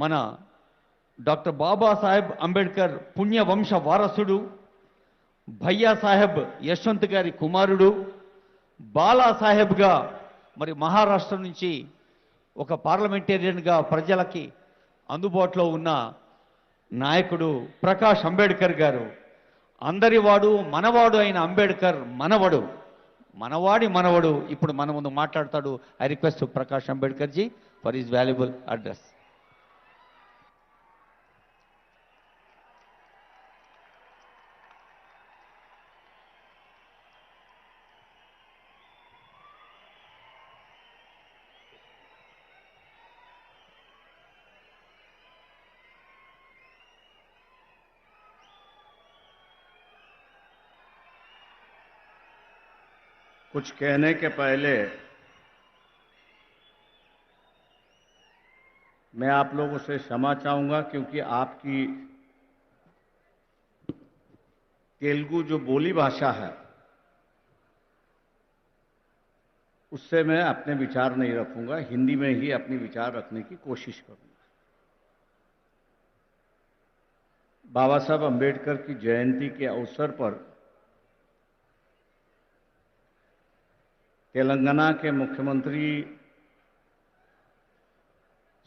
మన డాక్టర్ బాబాసాహెబ్ అంబేద్కర్ పుణ్యవంశ వారసుడు, భయ్యా సాహెబ్ యశ్వంత్ గారి కుమారుడు, బాలాసాహెబ్గా మరి మహారాష్ట్ర నుంచి ఒక పార్లమెంటేరియన్గా ప్రజలకి అందుబాటులో ఉన్న నాయకుడు ప్రకాష్ అంబేద్కర్ గారు. అందరివాడు మనవాడు అయిన అంబేద్కర్ మనవడు, మనవాడి మనవడు ఇప్పుడు మన ముందు మాట్లాడతాడు. I request Prakash Ambedkar ji for his valuable address. कुछ कहने के पहले मैं आप लोगों से क्षमा चाहूंगा, क्योंकि आपकी तेलुगु जो बोली भाषा है उससे मैं अपने विचार नहीं रखूंगा, हिंदी में ही अपने विचार रखने की कोशिश करूंगा। बाबा साहब अंबेडकर की जयंती के अवसर पर तेलंगाना के मुख्यमंत्री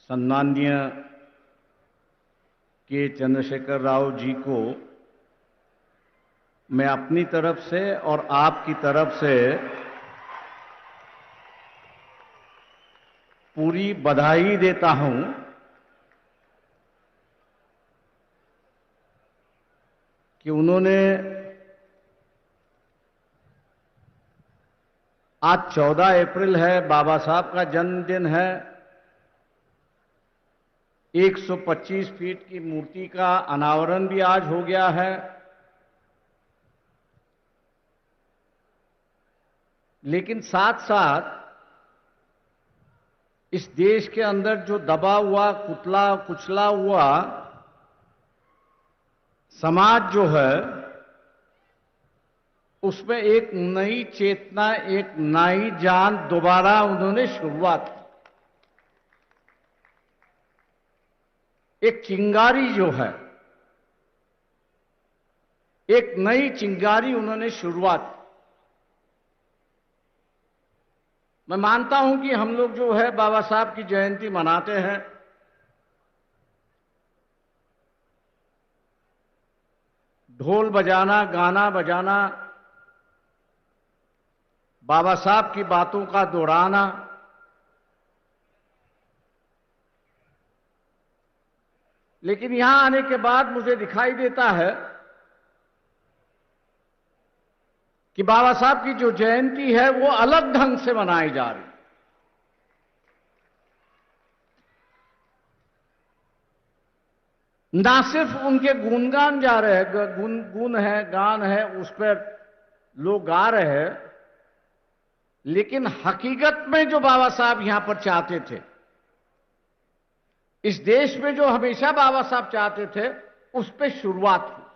सम्माननीय के चंद्रशेखर राव जी को मैं अपनी तरफ से और आपकी तरफ से पूरी बधाई देता हूं कि उन्होंने आज 14 अप्रैल है, बाबा साहब का जन्मदिन है। 125 फीट की मूर्ति का अनावरण भी आज हो गया है। लेकिन साथ साथ इस देश के अंदर जो दबा हुआ, कुचला हुआ समाज जो है, उसमें एक नई चेतना, एक नई जान दोबारा उन्होंने शुरुआत की। एक चिंगारी जो है, एक नई चिंगारी उन्होंने शुरुआत की। मैं मानता हूं कि हम लोग जो है बाबा साहब की जयंती मनाते हैं, ढोल बजाना, गाना बजाना, बाबा साहब की बातों का दोहराना, लेकिन यहां आने के बाद मुझे दिखाई देता है कि बाबा साहब की जो जयंती है वो अलग ढंग से मनाई जा रही है। ना सिर्फ उनके गुणगान जा रहे हैं, गुण है, गान है, उस पर लोग गा रहे हैं, लेकिन हकीकत में जो बाबा साहब यहां पर चाहते थे, इस देश में जो हमेशा बाबा साहब चाहते थे, उस पर शुरुआत हुई।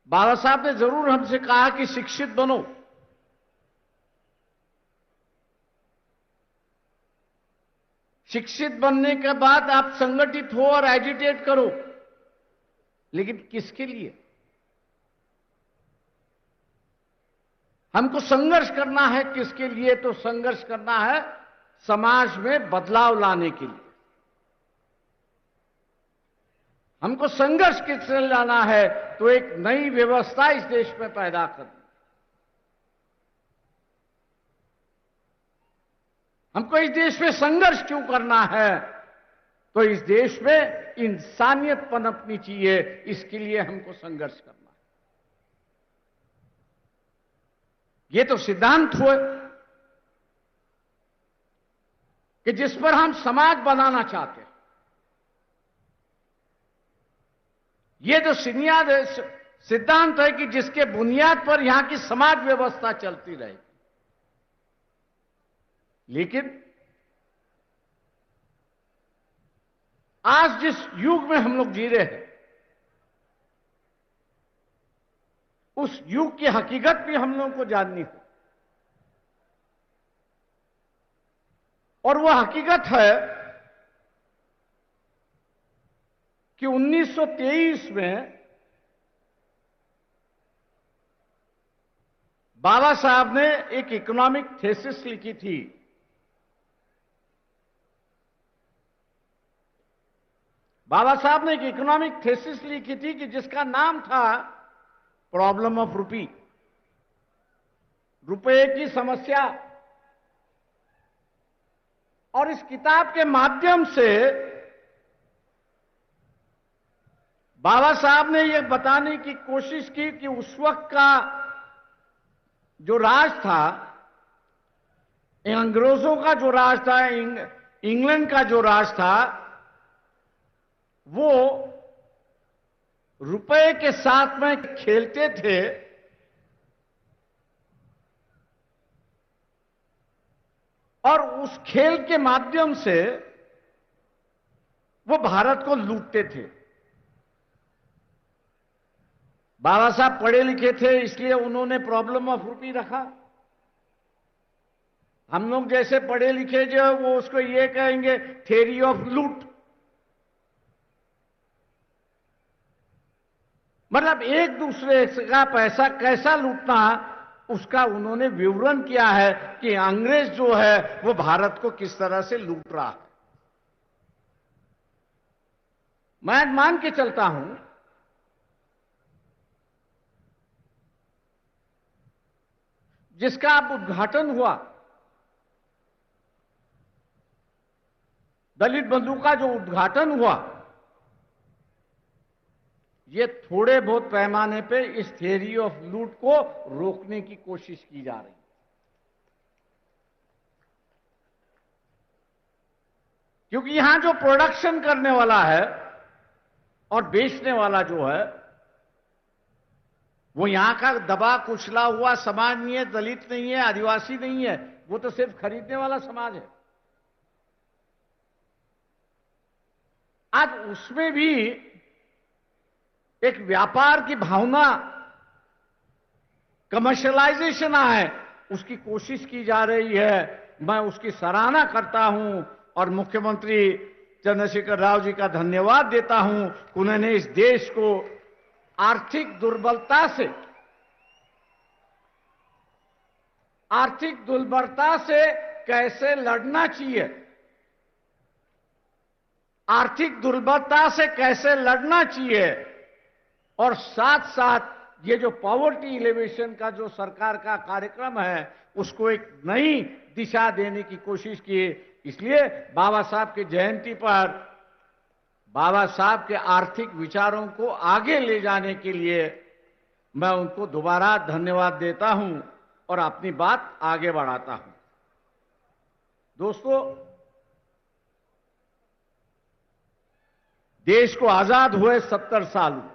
बाबा साहब ने जरूर हमसे कहा कि शिक्षित बनो, शिक्षित बनने के बाद आप संगठित हो और एजिटेट करो, लेकिन किसके लिए? हमको संघर्ष करना है। किसके लिए? तो संघर्ष करना है समाज में बदलाव लाने के लिए। हमको संघर्ष किससे लाना है? तो एक नई व्यवस्था इस देश में पैदा करनी। हमको इस देश में संघर्ष क्यों करना है? तो इस देश में इंसानियत पनपनी चाहिए, इसके लिए हमको संघर्ष करना है। ये तो सिद्धांत हुए कि जिस पर हम समाज बनाना चाहते हैं। ये जो सिद्धांत है कि जिसके बुनियाद पर यहां की समाज व्यवस्था चलती रहेगी। लेकिन आज जिस युग में हम लोग जी रहे हैं, उस युग की हकीकत भी हम लोगों को जाननी हो। और वो हकीकत है कि 1923 में बाबा साहब ने एक इकोनॉमिक थीसिस लिखी थी। बाबा साहब ने एक इकोनॉमिक थीसिस लिखी थी कि जिसका नाम था प्रॉब्लम ऑफ रूपी, रुपए की समस्या। और इस किताब के माध्यम से बाबा साहब ने यह बताने की कोशिश की कि उस वक्त का जो राज था, अंग्रेजों का जो राज था, इंग्लैंड का जो राज था, वो रुपए के साथ में खेलते थे। और उस खेल के माध्यम से वो भारत को लूटते थे। बाबा साहब पढ़े लिखे थे, इसलिए उन्होंने प्रॉब्लम ऑफ रूपी रखा। हम लोग जैसे पढ़े लिखे जो है वो उसको ये कहेंगे थ्योरी ऑफ लूट। मतलब एक दूसरे का पैसा कैसा लूटना, उसका उन्होंने विवरण किया है कि अंग्रेज जो है वो भारत को किस तरह से लूट रहा है। मैं मान के चलता हूं जिसका अब उद्घाटन हुआ, दलित बंधु का जो उद्घाटन हुआ, ये थोड़े बहुत पैमाने पे इस थ्योरी ऑफ लूट को रोकने की कोशिश की जा रही है। क्योंकि यहां जो प्रोडक्शन करने वाला है और बेचने वाला जो है, वो यहां का दबा कुचला हुआ समाज नहीं है, दलित नहीं है, आदिवासी नहीं है, वो तो सिर्फ खरीदने वाला समाज है। आज उसमें भी एक व्यापार की भावना, कमर्शियलाइजेशन है, उसकी कोशिश की जा रही है। मैं उसकी सराहना करता हूं और मुख्यमंत्री चंद्रशेखर राव जी का धन्यवाद देता हूं कि उन्होंने इस देश को आर्थिक दुर्बलता से कैसे लड़ना चाहिए, आर्थिक दुर्बलता से कैसे लड़ना चाहिए, और साथ साथ ये जो पॉवर्टी एलिवेशन का जो सरकार का कार्यक्रम है, उसको एक नई दिशा देने की कोशिश की। इसलिए बाबा साहब की जयंती पर बाबा साहब के आर्थिक विचारों को आगे ले जाने के लिए मैं उनको दोबारा धन्यवाद देता हूं और अपनी बात आगे बढ़ाता हूं। दोस्तों, देश को आजाद हुए 70 साल हुए,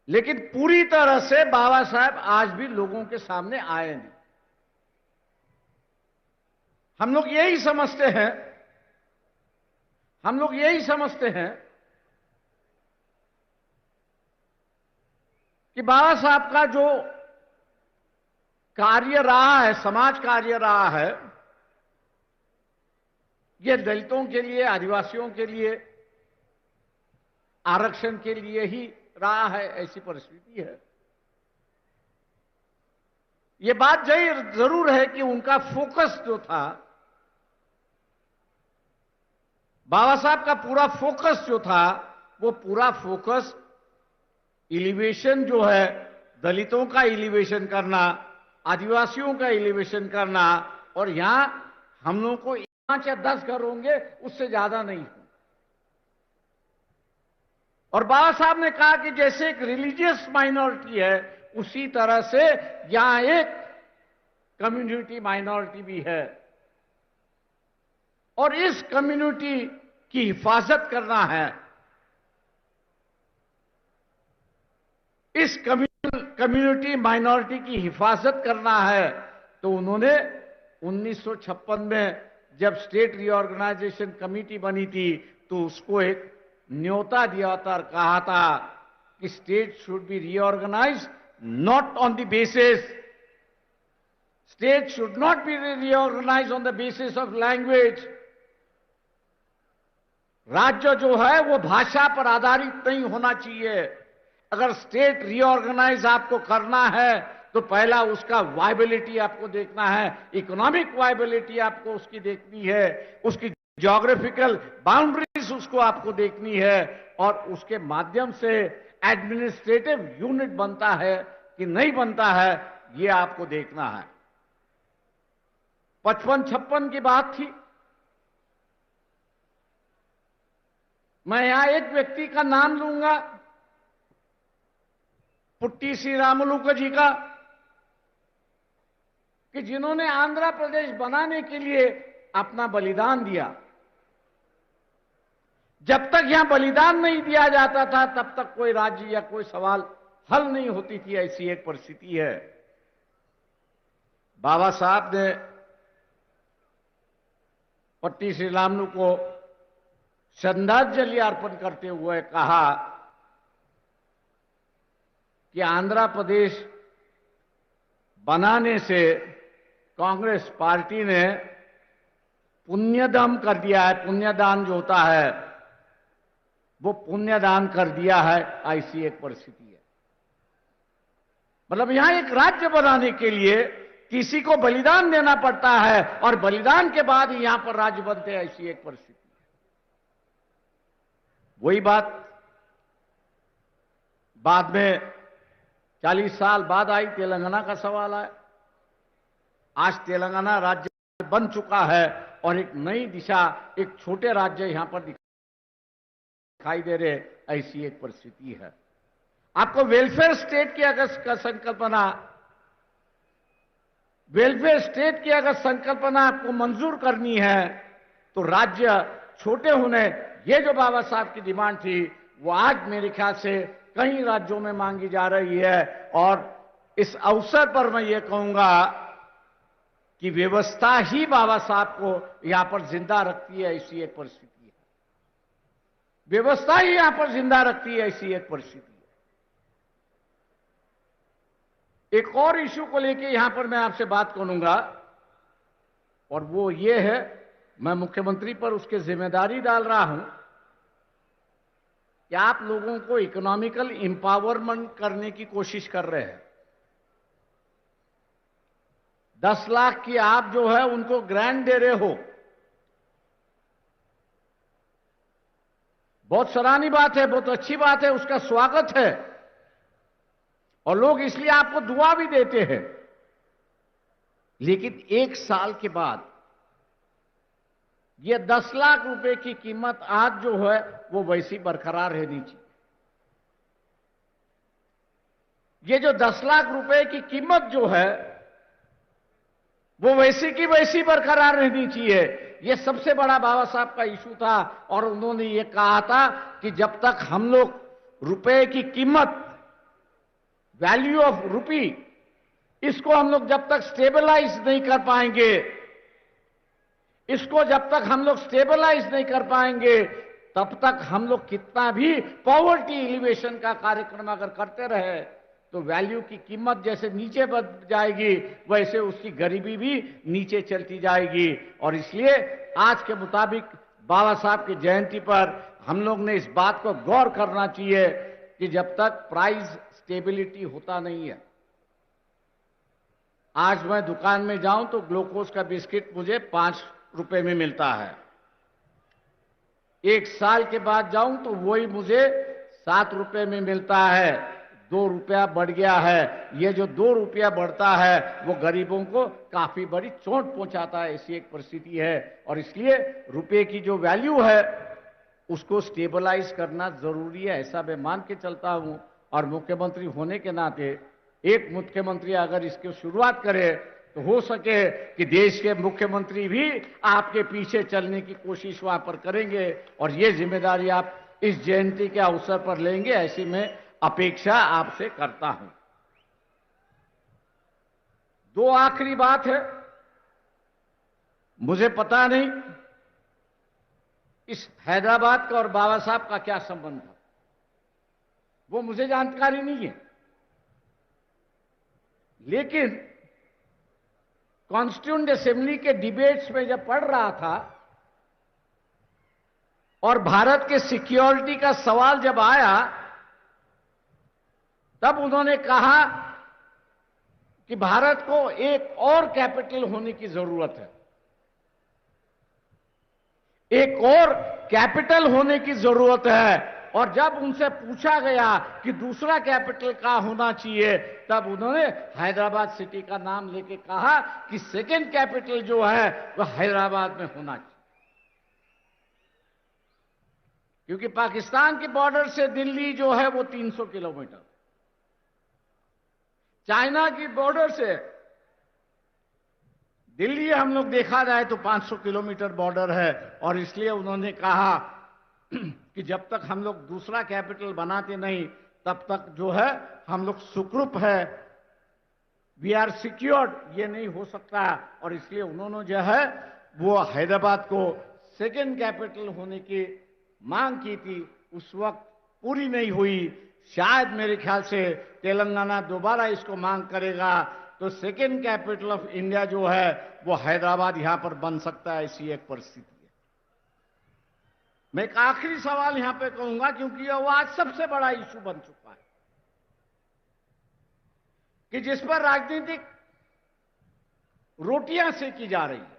लेकिन पूरी तरह से बाबा साहब आज भी लोगों के सामने आए नहीं। हम लोग यही समझते हैं कि बाबा साहब का जो कार्य रहा है, समाज कार्य रहा है, ये दलितों के लिए, आदिवासियों के लिए, आरक्षण के लिए ही रहा है, ऐसी परिस्थिति है। ये बात जरूर है कि उनका फोकस जो था, बाबा साहब का पूरा फोकस जो था, वो पूरा फोकस एलिवेशन जो है, दलितों का एलिवेशन करना, आदिवासियों का एलिवेशन करना, और यहां हम लोगों को 5 या 10 घर होंगे, उससे ज्यादा नहीं। और बाबा साहब ने कहा कि जैसे एक रिलीजियस माइनॉरिटी है, उसी तरह से यहां एक कम्युनिटी माइनॉरिटी भी है, और इस कम्युनिटी की हिफाजत करना है, इस कम्युनिटी माइनॉरिटी की हिफाजत करना है। तो उन्होंने 1956 में जब स्टेट रीऑर्गेनाइजेशन कमेटी बनी थी, तो उसको एक न्योता दिया था और कहा था कि state should be reorganized not on the basis State should not be reorganized on the basis of language. राज्य जो है वो भाषा पर आधारित नहीं होना चाहिए। अगर स्टेट रीऑर्गेनाइज आपको करना है तो पहला उसका वायबिलिटी आपको देखना है, इकोनॉमिक वायबिलिटी आपको उसकी देखनी है, उसकी ज्योग्राफिकल बाउंड्रीज उसको आपको देखनी है, और उसके माध्यम से एडमिनिस्ट्रेटिव यूनिट बनता है कि नहीं बनता है, ये आपको देखना है। 55-56 की बात थी। मैं यहां एक व्यक्ति का नाम लूंगा, पुट्टी श्रीरामुलु जी का, कि जिन्होंने आंध्र प्रदेश बनाने के लिए अपना बलिदान दिया। जब तक यहां बलिदान नहीं दिया जाता था तब तक कोई राज्य या कोई सवाल हल नहीं होती थी, ऐसी एक परिस्थिति है। बाबा साहब ने पट्टी श्रीरामुलु को श्रद्धांजलि अर्पण करते हुए कहा कि आंध्र प्रदेश बनाने से कांग्रेस पार्टी ने पुण्यदान कर दिया है। पुण्यदान जो होता है वो पुण्यदान कर दिया है, ऐसी एक परिस्थिति है। मतलब यहां एक राज्य बनाने के लिए किसी को बलिदान देना पड़ता है और बलिदान के बाद ही यहां पर राज्य बनते हैं, ऐसी एक परिस्थिति है। वही बात बाद में 40 साल बाद आई, तेलंगाना का सवाल आया। आज तेलंगाना राज्य बन चुका है और एक नई दिशा, एक छोटे राज्य यहां पर दिखाई दे रहे, ऐसी एक परिस्थिति है। आपको वेलफेयर स्टेट की अगर संकल्पना, वेलफेयर स्टेट की अगर संकल्पना आपको मंजूर करनी है तो राज्य छोटे होने, ये जो बाबा साहब की डिमांड थी वो आज मेरे ख्याल से कई राज्यों में मांगी जा रही है। और इस अवसर पर मैं ये कहूंगा कि व्यवस्था ही बाबा साहब को यहां पर जिंदा रखती है, ऐसी एक परिस्थिति है। व्यवस्था ही यहां पर जिंदा रखती है, ऐसी एक परिस्थिति है। एक और इश्यू को लेके यहां पर मैं आपसे बात करूंगा और वो ये है, मैं मुख्यमंत्री पर उसकी जिम्मेदारी डाल रहा हूं कि आप लोगों को इकोनॉमिकल एम्पावरमेंट करने की कोशिश कर रहे हैं। 10 लाख की आप जो है उनको ग्रांट दे रहे हो, बहुत सराहनीय बात है, बहुत अच्छी बात है, उसका स्वागत है और लोग इसलिए आपको दुआ भी देते हैं। लेकिन 1 साल के बाद ये 10 लाख रुपए की कीमत आज जो है वो वैसी बरकरार रहनी चाहिए। ये जो 10 लाख रुपए की कीमत जो है वो वैसी की वैसी बरकरार रहनी चाहिए। ये सबसे बड़ा बाबा साहब का इशू था और उन्होंने ये कहा था कि जब तक हम लोग रुपए की कीमत, वैल्यू ऑफ रुपी, इसको हम लोग जब तक स्टेबलाइज नहीं कर पाएंगे, इसको जब तक हम लोग स्टेबलाइज नहीं कर पाएंगे, तब तक हम लोग कितना भी पॉवर्टी एलिवेशन का कार्यक्रम अगर करते रहे तो वैल्यू की कीमत जैसे नीचे बढ़ जाएगी वैसे उसकी गरीबी भी नीचे चलती जाएगी। और इसलिए आज के मुताबिक बाबा साहब की जयंती पर हम लोग ने इस बात को गौर करना चाहिए कि जब तक प्राइस स्टेबिलिटी होता नहीं है, आज मैं दुकान में जाऊं तो ग्लूकोज का बिस्किट मुझे 5 रुपए में मिलता है, 1 साल के बाद जाऊं तो वही मुझे 7 रुपए में मिलता है, 2 रुपया बढ़ गया है। ये जो 2 रुपया बढ़ता है वो गरीबों को काफी बड़ी चोट पहुंचाता है, ऐसी एक परिस्थिति है। और इसलिए रुपए की जो वैल्यू है उसको स्टेबलाइज करना जरूरी है, ऐसा मैं मान के चलता हूं। और मुख्यमंत्री होने के नाते एक मुख्यमंत्री अगर इसकी शुरुआत करे तो हो सके कि देश के मुख्यमंत्री भी आपके पीछे चलने की कोशिश वहां पर करेंगे और ये जिम्मेदारी आप इस जयंती के अवसर पर लेंगे, ऐसी मैं अपेक्षा आपसे करता हूं। 2 आखिरी बात है, मुझे पता नहीं इस हैदराबाद का और बाबा साहब का क्या संबंध था, वो मुझे जानकारी नहीं है। लेकिन कॉन्स्टिट्यूएंट असेंबली के डिबेट्स में जब पढ़ रहा था और भारत के सिक्योरिटी का सवाल जब आया, तब उन्होंने कहा कि भारत को एक और कैपिटल होने की जरूरत है, एक और कैपिटल होने की जरूरत है। और जब उनसे पूछा गया कि दूसरा कैपिटल कहां होना चाहिए, तब उन्होंने हैदराबाद सिटी का नाम लेके कहा कि सेकंड कैपिटल जो है वह हैदराबाद में होना चाहिए, क्योंकि पाकिस्तान के बॉर्डर से दिल्ली जो है वो 300 किलोमीटर, चाइना की बॉर्डर से दिल्ली हम लोग देखा जाए तो 500 किलोमीटर बॉर्डर है। और इसलिए उन्होंने कहा कि जब तक हम लोग दूसरा कैपिटल बनाते नहीं, तब तक जो है हम लोग सुखरूप है, वी आर सिक्योर्ड, ये नहीं हो सकता। और इसलिए उन्होंने जो है वो हैदराबाद को सेकंड कैपिटल होने की मांग की थी। उस वक्त पूरी नहीं हुई। शायद मेरे ख्याल से तेलंगाना दोबारा इसको मांग करेगा तो सेकंड कैपिटल ऑफ इंडिया जो है वो हैदराबाद यहां पर बन सकता है। ऐसी एक परिस्थिति है। मैं एक आखिरी सवाल यहां पे कहूंगा, क्योंकि वो आज सबसे बड़ा इशू बन चुका है कि जिस पर राजनीतिक रोटियां सेकी जा रही है।